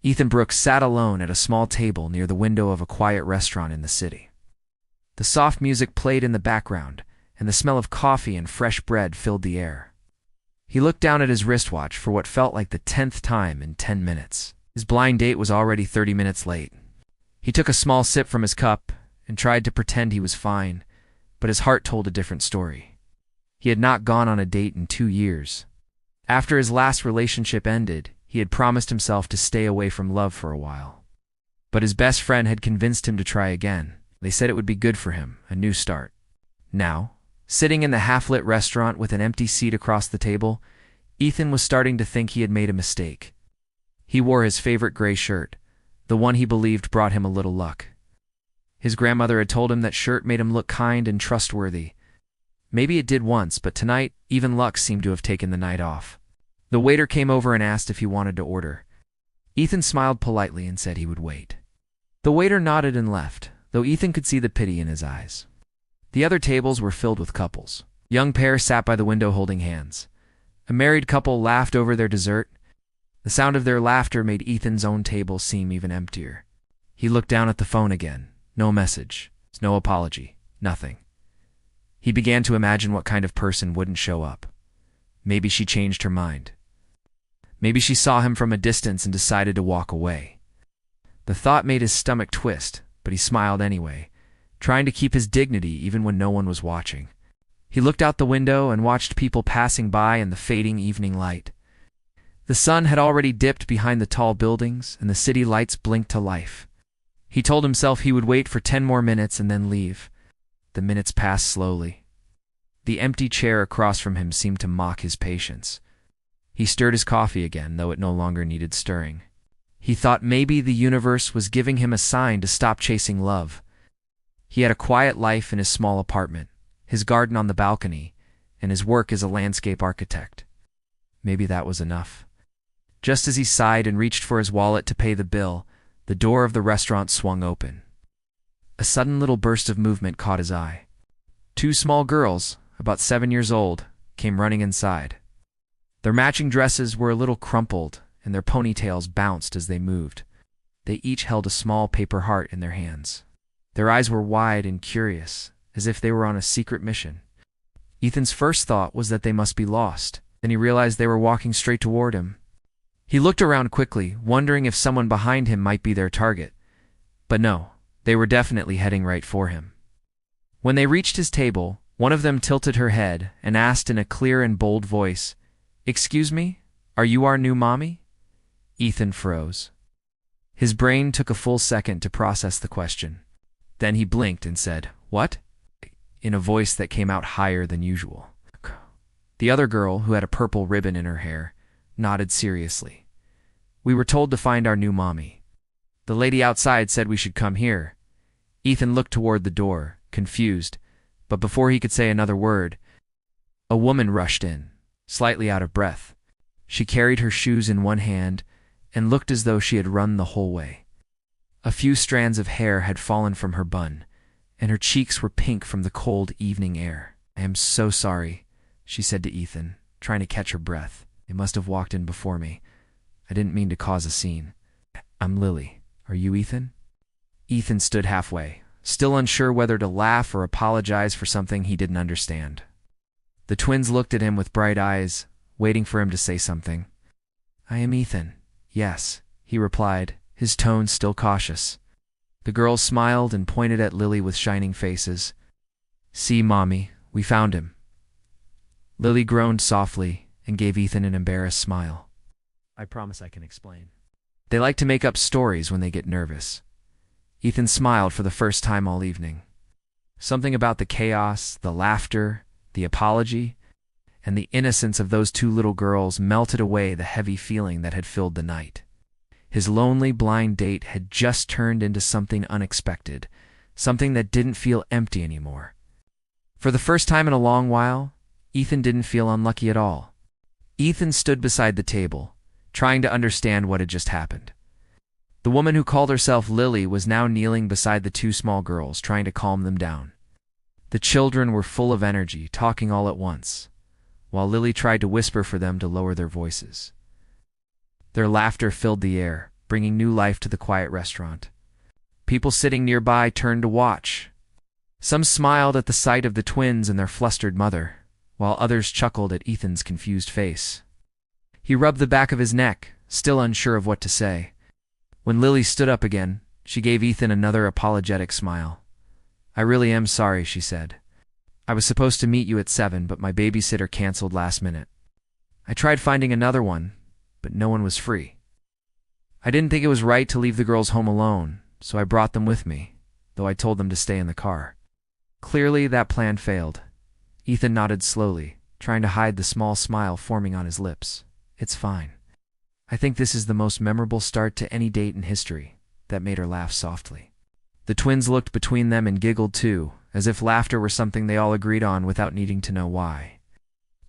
Ethan Brooks sat alone at a small table near the window of a quiet restaurant in the city. The soft music played in the background, and the smell of coffee and fresh bread filled the air. He looked down at his wristwatch for what felt like the 10th time in 10 minutes. His blind date was already 30 minutes late. He took a small sip from his cup and tried to pretend he was fine, but his heart told a different story. He had not gone on a date in 2 years. After his last relationship ended, he had promised himself to stay away from love for a while. But his best friend had convinced him to try again. They said it would be good for him, a new start. Now, sitting in the half-lit restaurant with an empty seat across the table, Ethan was starting to think he had made a mistake. He wore his favorite gray shirt, the one he believed brought him a little luck. His grandmother had told him that shirt made him look kind and trustworthy. Maybe it did once, but tonight, even luck seemed to have taken the night off. The waiter came over and asked if he wanted to order. Ethan smiled politely and said he would wait. The waiter nodded and left, though Ethan could see the pity in his eyes. The other tables were filled with couples. Young pairs sat by the window holding hands. A married couple laughed over their dessert. The sound of their laughter made Ethan's own table seem even emptier. He looked down at the phone again. No message, no apology, nothing. He began to imagine what kind of person wouldn't show up. Maybe she changed her mind. Maybe she saw him from a distance and decided to walk away. The thought made his stomach twist, but he smiled anyway, trying to keep his dignity even when no one was watching. He looked out the window and watched people passing by in the fading evening light. The sun had already dipped behind the tall buildings, and the city lights blinked to life. He told himself he would wait for 10 more minutes and then leave. The minutes passed slowly. The empty chair across from him seemed to mock his patience. He stirred his coffee again, though it no longer needed stirring. He thought maybe the universe was giving him a sign to stop chasing love. He had a quiet life in his small apartment, his garden on the balcony, and his work as a landscape architect. Maybe that was enough. Just as he sighed and reached for his wallet to pay the bill, the door of the restaurant swung open. A sudden little burst of movement caught his eye. 2 small girls, about 7 years old, came running inside. Their matching dresses were a little crumpled, and their ponytails bounced as they moved. They each held a small paper heart in their hands. Their eyes were wide and curious, as if they were on a secret mission. Ethan's first thought was that they must be lost. Then he realized they were walking straight toward him. He looked around quickly, wondering if someone behind him might be their target. But no, they were definitely heading right for him. When they reached his table, one of them tilted her head and asked in a clear and bold voice, "Excuse me, are you our new mommy?" Ethan froze. His brain took a full second to process the question. Then he blinked and said, "What?" in a voice that came out higher than usual. The other girl, who had a purple ribbon in her hair, nodded seriously. "We were told to find our new mommy. The lady outside said we should come here." Ethan looked toward the door, confused, but before he could say another word, a woman rushed in, slightly out of breath. She carried her shoes in one hand and looked as though she had run the whole way. A few strands of hair had fallen from her bun, and her cheeks were pink from the cold evening air. "I am so sorry," she said to Ethan, trying to catch her breath. "They must have walked in before me. I didn't mean to cause a scene. I'm Lily. Are you Ethan?" Ethan stood halfway, still unsure whether to laugh or apologize for something he didn't understand. The twins looked at him with bright eyes, waiting for him to say something. "I am Ethan, yes," he replied, his tone still cautious. The girls smiled and pointed at Lily with shining faces. "See, Mommy, we found him." Lily groaned softly and gave Ethan an embarrassed smile. "I promise I can explain." They like to make up stories when they get nervous. Ethan smiled for the first time all evening. Something about the chaos, the laughter, the apology, and the innocence of those 2 little girls melted away the heavy feeling that had filled the night. His lonely blind date had just turned into something unexpected, something that didn't feel empty anymore. For the first time in a long while, Ethan didn't feel unlucky at all. Ethan stood beside the table, trying to understand what had just happened. The woman who called herself Lily was now kneeling beside the 2 small girls, trying to calm them down. The children were full of energy, talking all at once, while Lily tried to whisper for them to lower their voices. Their laughter filled the air, bringing new life to the quiet restaurant. People sitting nearby turned to watch. Some smiled at the sight of the twins and their flustered mother, while others chuckled at Ethan's confused face. He rubbed the back of his neck, still unsure of what to say. When Lily stood up again, she gave Ethan another apologetic smile. "I really am sorry," she said. "I was supposed to meet you at 7, but my babysitter canceled last minute. I tried finding another one, but no one was free. I didn't think it was right to leave the girls home alone, so I brought them with me, though I told them to stay in the car." Clearly, that plan failed. Ethan nodded slowly, trying to hide the small smile forming on his lips. "It's fine. I think this is the most memorable start to any date in history." That made her laugh softly. The twins looked between them and giggled too, as if laughter were something they all agreed on without needing to know why.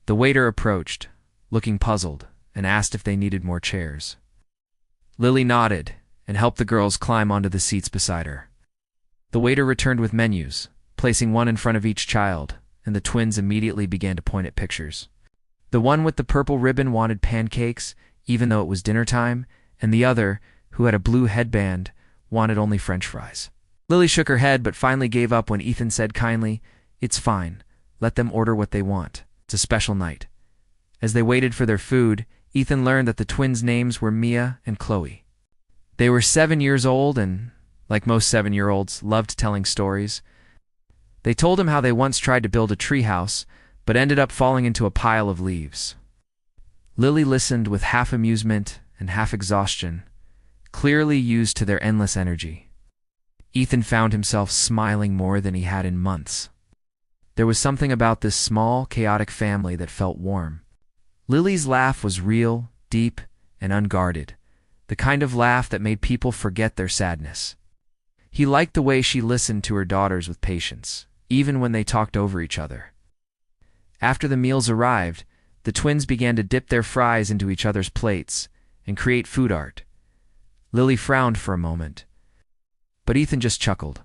The waiter approached, looking puzzled, and asked if they needed more chairs. Lily nodded and helped the girls climb onto the seats beside her. The waiter returned with menus, placing one in front of each child, and the twins immediately began to point at pictures. The one with the purple ribbon wanted pancakes, even though it was dinner time, and the other, who had a blue headband, wanted only French fries. Lily shook her head but finally gave up when Ethan said kindly, "It's fine. Let them order what they want. It's a special night." As they waited for their food, Ethan learned that the twins' names were Mia and Chloe. They were 7 years old and, like most 7-year-olds, loved telling stories. They told him how they once tried to build a treehouse, but ended up falling into a pile of leaves. Lily listened with half amusement and half exhaustion, clearly used to their endless energy. Ethan found himself smiling more than he had in months. There was something about this small, chaotic family that felt warm. Lily's laugh was real, deep, and unguarded, the kind of laugh that made people forget their sadness. He liked the way she listened to her daughters with patience, even when they talked over each other. After the meals arrived, the twins began to dip their fries into each other's plates and create food art. Lily frowned for a moment, but Ethan just chuckled.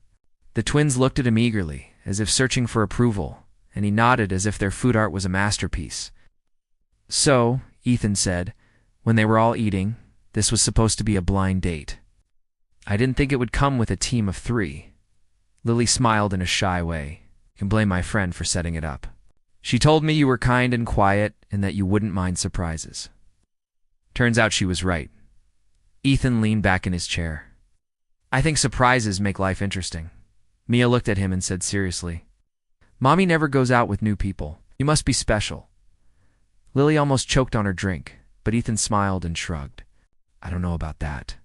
The twins looked at him eagerly, as if searching for approval, and he nodded as if their food art was a masterpiece. "So," Ethan said, when they were all eating, "this was supposed to be a blind date. I didn't think it would come with a team of 3. Lily smiled in a shy way. "You can blame my friend for setting it up. She told me you were kind and quiet and that you wouldn't mind surprises." Turns out she was right. Ethan leaned back in his chair. "I think surprises make life interesting." Mia looked at him and said seriously, "Mommy never goes out with new people. You must be special." Lily almost choked on her drink, but Ethan smiled and shrugged. "I don't know about that.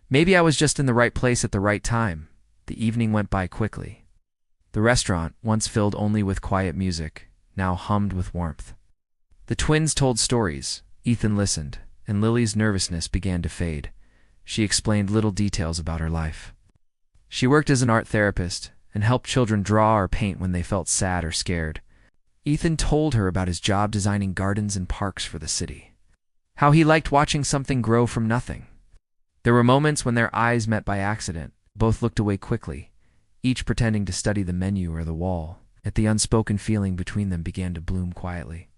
Maybe I was just in the right place at the right time." The evening went by quickly. The restaurant, once filled only with quiet music, now hummed with warmth. The twins told stories. Ethan listened, and Lily's nervousness began to fade. She explained little details about her life. She worked as an art therapist and helped children draw or paint when they felt sad or scared. Ethan told her about his job designing gardens and parks for the city, how he liked watching something grow from nothing. There were moments when their eyes met by accident. Both looked away quickly, each pretending to study the menu or the wall, yet the unspoken feeling between them began to bloom quietly.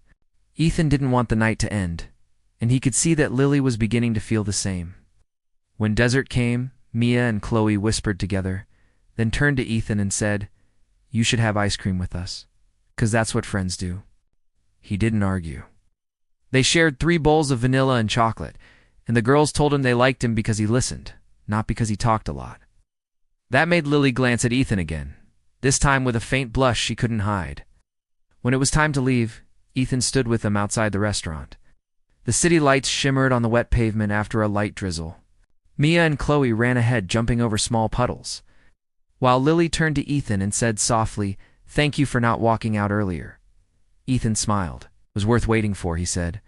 Ethan didn't want the night to end, and he could see that Lily was beginning to feel the same. When dessert came, Mia and Chloe whispered together, then turned to Ethan and said, "You should have ice cream with us, 'cause that's what friends do." He didn't argue. They shared 3 bowls of vanilla and chocolate, and the girls told him they liked him because he listened, not because he talked a lot. That made Lily glance at Ethan again, this time with a faint blush she couldn't hide. When it was time to leave, Ethan stood with them outside the restaurant. The city lights shimmered on the wet pavement after a light drizzle. Mia and Chloe ran ahead, jumping over small puddles, while Lily turned to Ethan and said softly, "Thank you for not walking out earlier." Ethan smiled. "It was worth waiting for," he said.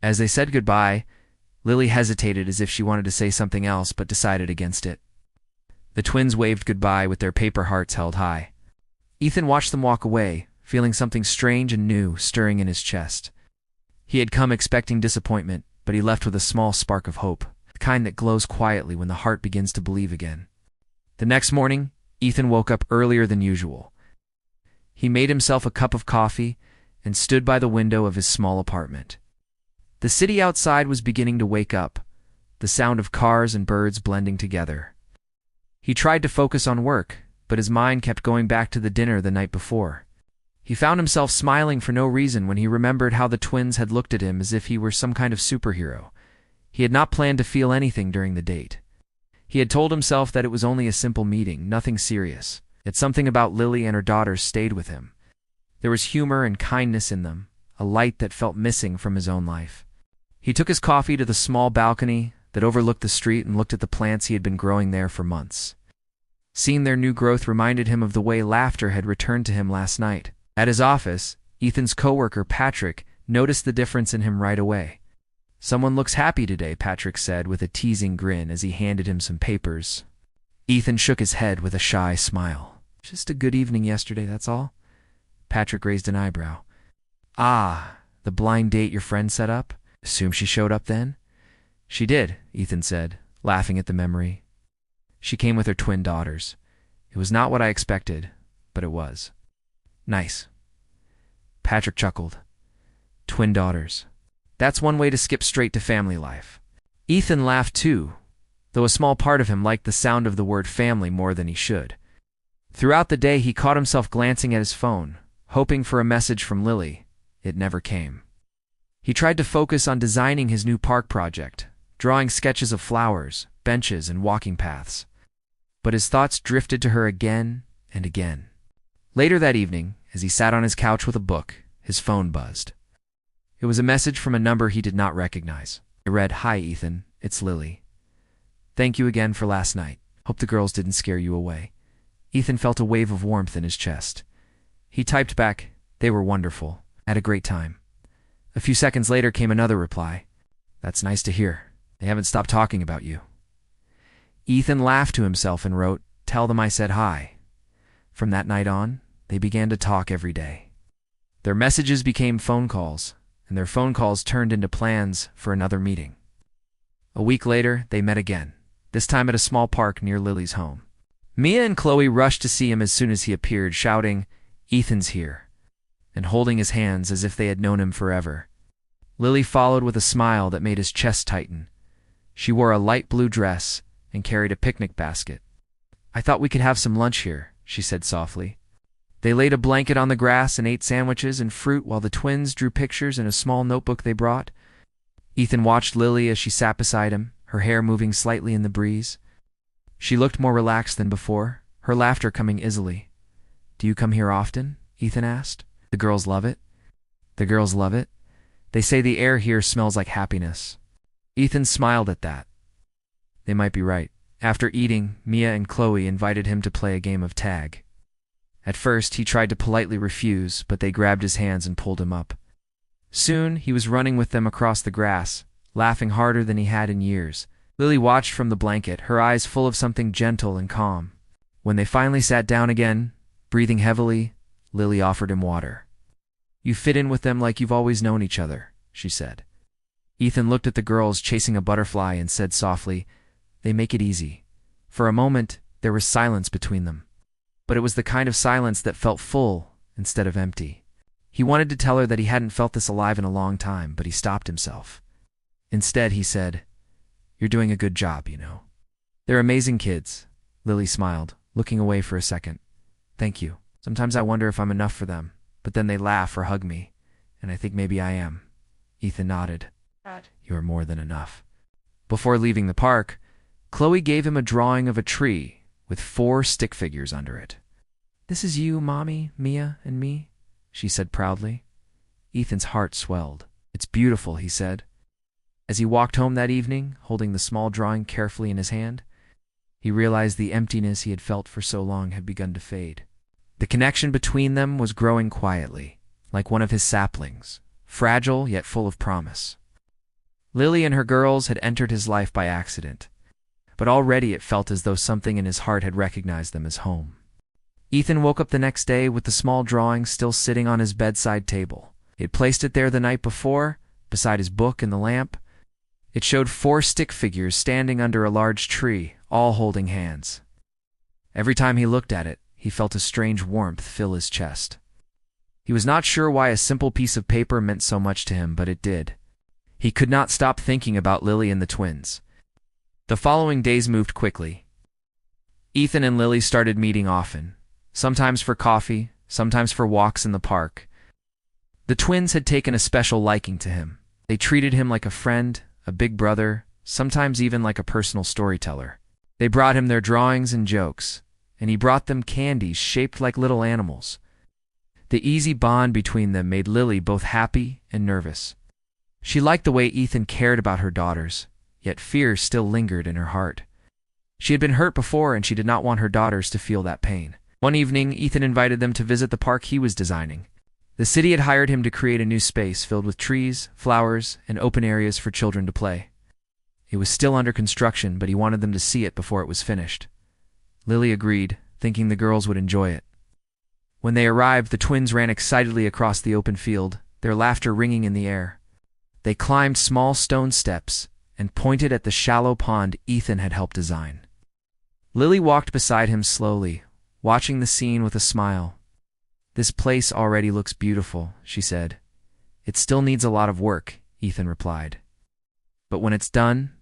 As they said goodbye, Lily hesitated as if she wanted to say something else but decided against it. The twins waved goodbye with their paper hearts held high. Ethan watched them walk away, feeling something strange and new stirring in his chest. He had come expecting disappointment, but he left with a small spark of hope, the kind that glows quietly when the heart begins to believe again. The next morning, Ethan woke up earlier than usual. He made himself a cup of coffee and stood by the window of his small apartment. The city outside was beginning to wake up, the sound of cars and birds blending together. He tried to focus on work, but his mind kept going back to the dinner the night before. He found himself smiling for no reason when he remembered how the twins had looked at him as if he were some kind of superhero. He had not planned to feel anything during the date. He had told himself that it was only a simple meeting, nothing serious. Yet something about Lily and her daughters stayed with him. There was humor and kindness in them, a light that felt missing from his own life. He took his coffee to the small balcony that overlooked the street and looked at the plants he had been growing there for months. Seeing their new growth reminded him of the way laughter had returned to him last night. At his office, Ethan's coworker, Patrick, noticed the difference in him right away. "Someone looks happy today," Patrick said with a teasing grin as he handed him some papers. Ethan shook his head with a shy smile. "Just a good evening yesterday, that's all." Patrick raised an eyebrow. "Ah, the blind date your friend set up? Assume she showed up then?" "She did," Ethan said, laughing at the memory. "She came with her twin daughters. It was not what I expected, but it was." "Nice." Patrick chuckled. "Twin daughters. That's one way to skip straight to family life." Ethan laughed too, though a small part of him liked the sound of the word family more than he should. Throughout the day he caught himself glancing at his phone, hoping for a message from Lily. It never came. He tried to focus on designing his new park project, drawing sketches of flowers, benches, and walking paths. But his thoughts drifted to her again and again. Later that evening, as he sat on his couch with a book, his phone buzzed. It was a message from a number he did not recognize. It read, "Hi, Ethan. It's Lily. Thank you again for last night. Hope the girls didn't scare you away." Ethan felt a wave of warmth in his chest. He typed back, "They were wonderful. Had a great time." A few seconds later came another reply. "That's nice to hear. They haven't stopped talking about you." Ethan laughed to himself and wrote, "Tell them I said hi." From that night on, they began to talk every day. Their messages became phone calls, and their phone calls turned into plans for another meeting. A week later, they met again, this time at a small park near Lily's home. Mia and Chloe rushed to see him as soon as he appeared, shouting, "Ethan's here," and holding his hands as if they had known him forever. Lily followed with a smile that made his chest tighten. She wore a light blue dress and carried a picnic basket. "I thought we could have some lunch here," she said softly. They laid a blanket on the grass and ate sandwiches and fruit while the twins drew pictures in a small notebook they brought. Ethan watched Lily as she sat beside him, her hair moving slightly in the breeze. She looked more relaxed than before, her laughter coming easily. "Do you come here often?" Ethan asked. "The girls love it." "The girls love it? They say the air here smells like happiness." Ethan smiled at that. They might be right. After eating, Mia and Chloe invited him to play a game of tag. At first, he tried to politely refuse, but they grabbed his hands and pulled him up. Soon, he was running with them across the grass, laughing harder than he had in years. Lily watched from the blanket, her eyes full of something gentle and calm. When they finally sat down again, breathing heavily, Lily offered him water. "You fit in with them like you've always known each other," she said. Ethan looked at the girls chasing a butterfly and said softly, "They make it easy." For a moment, there was silence between them. But it was the kind of silence that felt full instead of empty. He wanted to tell her that he hadn't felt this alive in a long time, but he stopped himself. Instead, he said, "You're doing a good job, you know." "They're amazing kids," Lily smiled, looking away for a second. "Thank you. Sometimes I wonder if I'm enough for them, but then they laugh or hug me, and I think maybe I am." Ethan nodded. "You are more than enough." Before leaving the park, Chloe gave him a drawing of a tree with 4 stick figures under it. "This is you, Mommy, Mia, and me," she said proudly. Ethan's heart swelled. "It's beautiful," he said. As he walked home that evening, holding the small drawing carefully in his hand, he realized the emptiness he had felt for so long had begun to fade. The connection between them was growing quietly, like one of his saplings, fragile yet full of promise. Lily and her girls had entered his life by accident, but already it felt as though something in his heart had recognized them as home. Ethan woke up the next day with the small drawing still sitting on his bedside table. He had placed it there the night before, beside his book and the lamp. It showed 4 stick figures standing under a large tree, all holding hands. Every time he looked at it, he felt a strange warmth fill his chest. He was not sure why a simple piece of paper meant so much to him, but it did. He could not stop thinking about Lily and the twins. The following days moved quickly. Ethan and Lily started meeting often, sometimes for coffee, sometimes for walks in the park. The twins had taken a special liking to him. They treated him like a friend, a big brother, sometimes even like a personal storyteller. They brought him their drawings and jokes, and he brought them candies shaped like little animals. The easy bond between them made Lily both happy and nervous. She liked the way Ethan cared about her daughters, yet fear still lingered in her heart. She had been hurt before, and she did not want her daughters to feel that pain. One evening, Ethan invited them to visit the park he was designing. The city had hired him to create a new space filled with trees, flowers, and open areas for children to play. It was still under construction, but he wanted them to see it before it was finished. Lily agreed, thinking the girls would enjoy it. When they arrived, the twins ran excitedly across the open field, their laughter ringing in the air. They climbed small stone steps and pointed at the shallow pond Ethan had helped design. Lily walked beside him slowly, watching the scene with a smile. "This place already looks beautiful," she said. "It still needs a lot of work," Ethan replied. "But when it's done,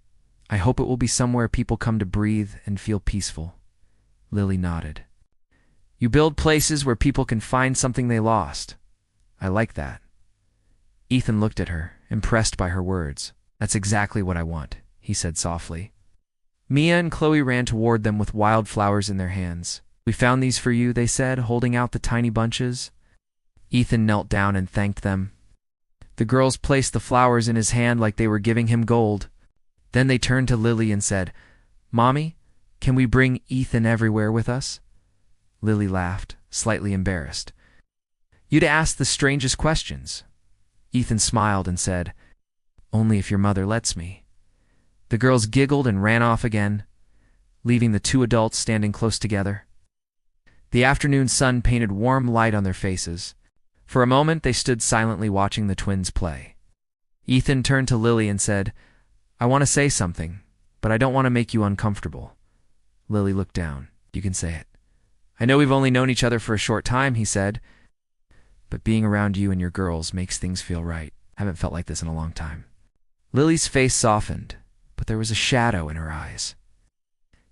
I hope it will be somewhere people come to breathe and feel peaceful." Lily nodded. "You build places where people can find something they lost. I like that." Ethan looked at her, impressed by her words. "That's exactly what I want," he said softly. Mia and Chloe ran toward them with wildflowers in their hands. "We found these for you," they said, holding out the tiny bunches. Ethan knelt down and thanked them. The girls placed the flowers in his hand like they were giving him gold. Then they turned to Lily and said, "Mommy, can we bring Ethan everywhere with us?" Lily laughed, slightly embarrassed. "You'd ask the strangest questions." Ethan smiled and said, "Only if your mother lets me." The girls giggled and ran off again, leaving the two adults standing close together. The afternoon sun painted warm light on their faces. For a moment they stood silently watching the twins play. Ethan turned to Lily and said, "I want to say something, but I don't want to make you uncomfortable." Lily looked down. "You can say it." "I know we've only known each other for a short time," he said, "but being around you and your girls makes things feel right. I haven't felt like this in a long time." Lily's face softened, but there was a shadow in her eyes.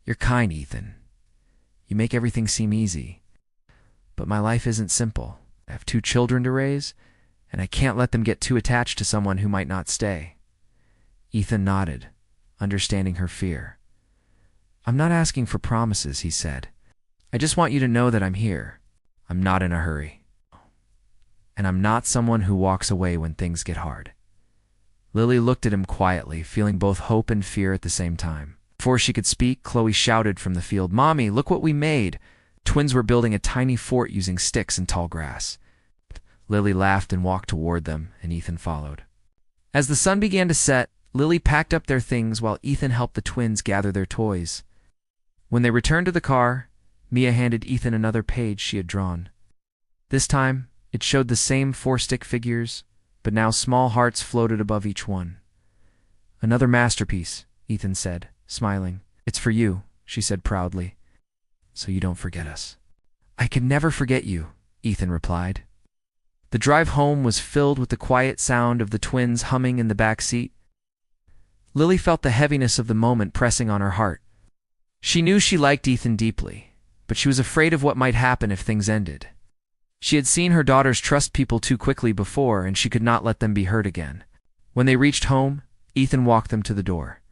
"You're kind, Ethan. You make everything seem easy. But my life isn't simple. I have 2 children to raise, and I can't let them get too attached to someone who might not stay." Ethan nodded, understanding her fear. "I'm not asking for promises," he said. "I just want you to know that I'm here. I'm not in a hurry. And I'm not someone who walks away when things get hard." Lily looked at him quietly, feeling both hope and fear at the same time. Before she could speak, Chloe shouted from the field, "Mommy, look what we made!" Twins were building a tiny fort using sticks and tall grass. Lily laughed and walked toward them, and Ethan followed. As the sun began to set, Lily packed up their things while Ethan helped the twins gather their toys. When they returned to the car, Mia handed Ethan another page she had drawn. This time, it showed the same 4 stick figures, but now small hearts floated above each one. "Another masterpiece," Ethan said, smiling. "It's for you," she said proudly, "so you don't forget us." "I can never forget you," Ethan replied. The drive home was filled with the quiet sound of the twins humming in the back seat. Lily felt the heaviness of the moment pressing on her heart. She knew she liked Ethan deeply, but she was afraid of what might happen if things ended. She had seen her daughters trust people too quickly before, and she could not let them be hurt again. When they reached home, Ethan walked them to the door.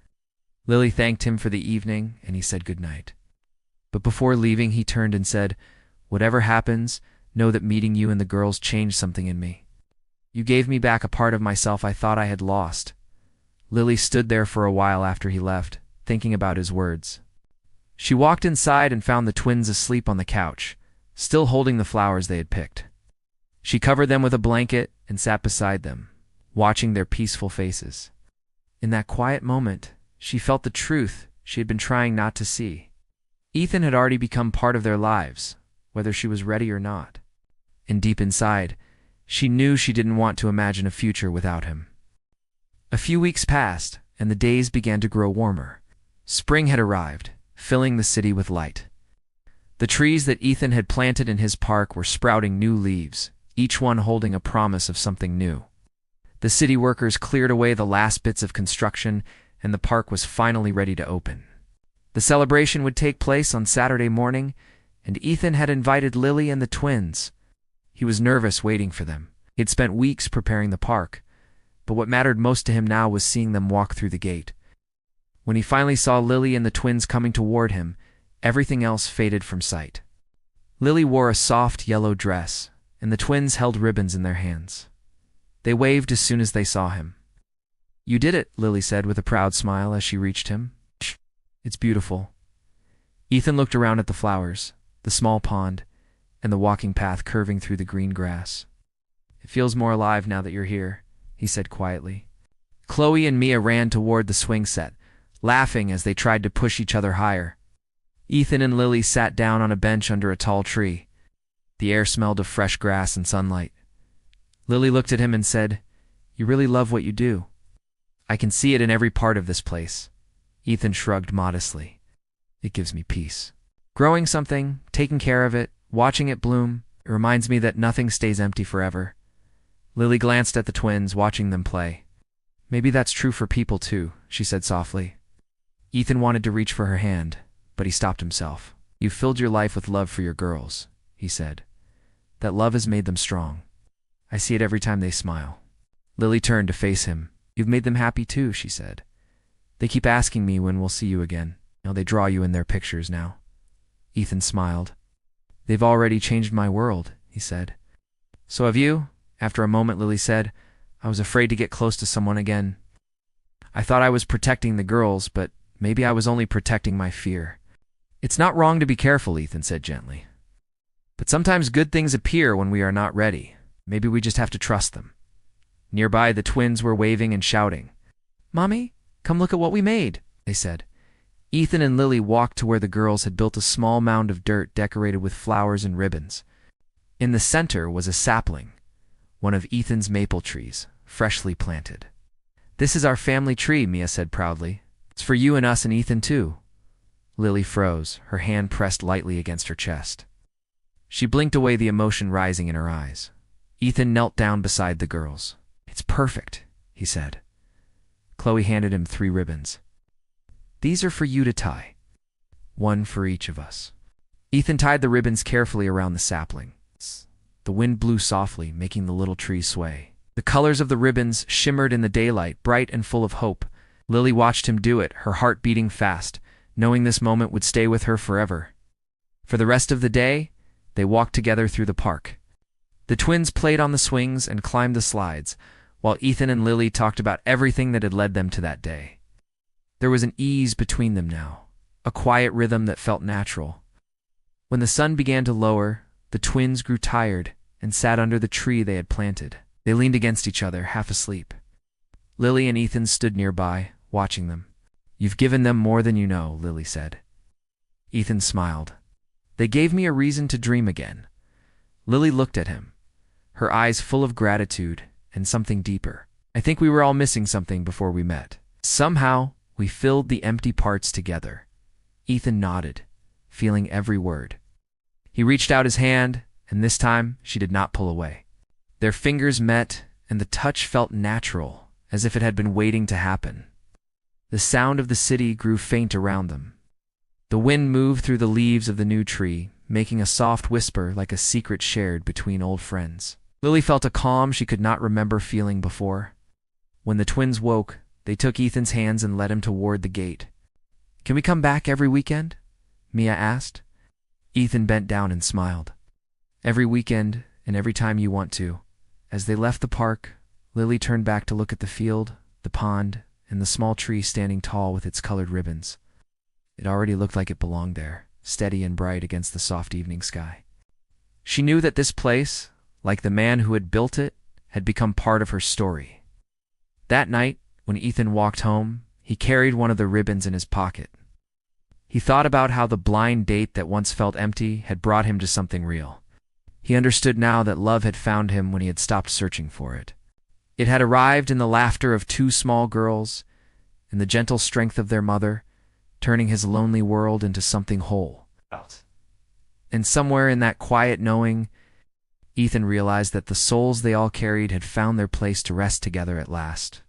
Lily thanked him for the evening, and he said goodnight. But before leaving, he turned and said, "Whatever happens, know that meeting you and the girls changed something in me. You gave me back a part of myself I thought I had lost." Lily stood there for a while after he left, thinking about his words. She walked inside and found the twins asleep on the couch, still holding the flowers they had picked. She covered them with a blanket and sat beside them, watching their peaceful faces. In that quiet moment, she felt the truth she had been trying not to see. Ethan had already become part of their lives, whether she was ready or not. And deep inside, she knew she didn't want to imagine a future without him. A few weeks passed, and the days began to grow warmer. Spring had arrived, filling the city with light. The trees that Ethan had planted in his park were sprouting new leaves, each one holding a promise of something new. The city workers cleared away the last bits of construction, and the park was finally ready to open. The celebration would take place on Saturday morning, and Ethan had invited Lily and the twins. He was nervous waiting for them. He had spent weeks preparing the park, but what mattered most to him now was seeing them walk through the gate. When he finally saw Lily and the twins coming toward him, everything else faded from sight. Lily wore a soft yellow dress, and the twins held ribbons in their hands. They waved as soon as they saw him. "You did it," Lily said with a proud smile as she reached him. "It's beautiful." Ethan looked around at the flowers, the small pond, and the walking path curving through the green grass. "It feels more alive now that you're here," he said quietly. Chloe and Mia ran toward the swing set, laughing as they tried to push each other higher. Ethan and Lily sat down on a bench under a tall tree. The air smelled of fresh grass and sunlight. Lily looked at him and said, "You really love what you do." "I can see it in every part of this place." Ethan shrugged modestly. "It gives me peace. Growing something, taking care of it, watching it bloom, it reminds me that nothing stays empty forever." Lily glanced at the twins, watching them play. "Maybe that's true for people too," she said softly. Ethan wanted to reach for her hand, but he stopped himself. "You've filled your life with love for your girls," he said. "That love has made them strong. I see it every time they smile." Lily turned to face him. "You've made them happy too," she said. "They keep asking me when we'll see you again. They draw you in their pictures now." Ethan smiled. "They've already changed my world," he said. "So have you?" After a moment, Lily said, "I was afraid to get close to someone again. I thought I was protecting the girls, but maybe I was only protecting my fear." "It's not wrong to be careful," Ethan said gently. "But sometimes good things appear when we are not ready. Maybe we just have to trust them." Nearby, the twins were waving and shouting. "Mommy, come look at what we made," they said. Ethan and Lily walked to where the girls had built a small mound of dirt decorated with flowers and ribbons. In the center was a sapling, one of Ethan's maple trees, freshly planted. "This is our family tree," Mia said proudly. "It's for you and us and Ethan too." Lily froze, her hand pressed lightly against her chest. She blinked away, the emotion rising in her eyes. Ethan knelt down beside the girls. "It's perfect," he said. Chloe handed him 3 ribbons. "These are for you to tie. One for each of us." Ethan tied the ribbons carefully around the sapling. The wind blew softly, making the little tree sway. The colors of the ribbons shimmered in the daylight, bright and full of hope. Lily watched him do it, her heart beating fast, knowing this moment would stay with her forever. For the rest of the day, they walked together through the park. The twins played on the swings and climbed the slides, while Ethan and Lily talked about everything that had led them to that day. There was an ease between them now, a quiet rhythm that felt natural. When the sun began to lower, the twins grew tired and sat under the tree they had planted. They leaned against each other, half asleep. Lily and Ethan stood nearby, watching them. "You've given them more than you know," Lily said. Ethan smiled. "They gave me a reason to dream again." Lily looked at him, her eyes full of gratitude and something deeper. "I think we were all missing something before we met. Somehow, we filled the empty parts together." Ethan nodded, feeling every word. He reached out his hand, and this time she did not pull away. Their fingers met, and the touch felt natural, as if it had been waiting to happen. The sound of the city grew faint around them. The wind moved through the leaves of the new tree, making a soft whisper like a secret shared between old friends. Lily felt a calm she could not remember feeling before. When the twins woke, they took Ethan's hands and led him toward the gate. "Can we come back every weekend?" Mia asked. Ethan bent down and smiled. "Every weekend and every time you want to." As they left the park, Lily turned back to look at the field, the pond, and the small tree standing tall with its colored ribbons. It already looked like it belonged there, steady and bright against the soft evening sky. She knew that this place, like the man who had built it, had become part of her story. That night, when Ethan walked home, he carried one of the ribbons in his pocket. He thought about how the blind date that once felt empty had brought him to something real. He understood now that love had found him when he had stopped searching for it. It had arrived in the laughter of 2 small girls, in the gentle strength of their mother, turning his lonely world into something whole. And somewhere in that quiet knowing, Ethan realized that the souls they all carried had found their place to rest together at last.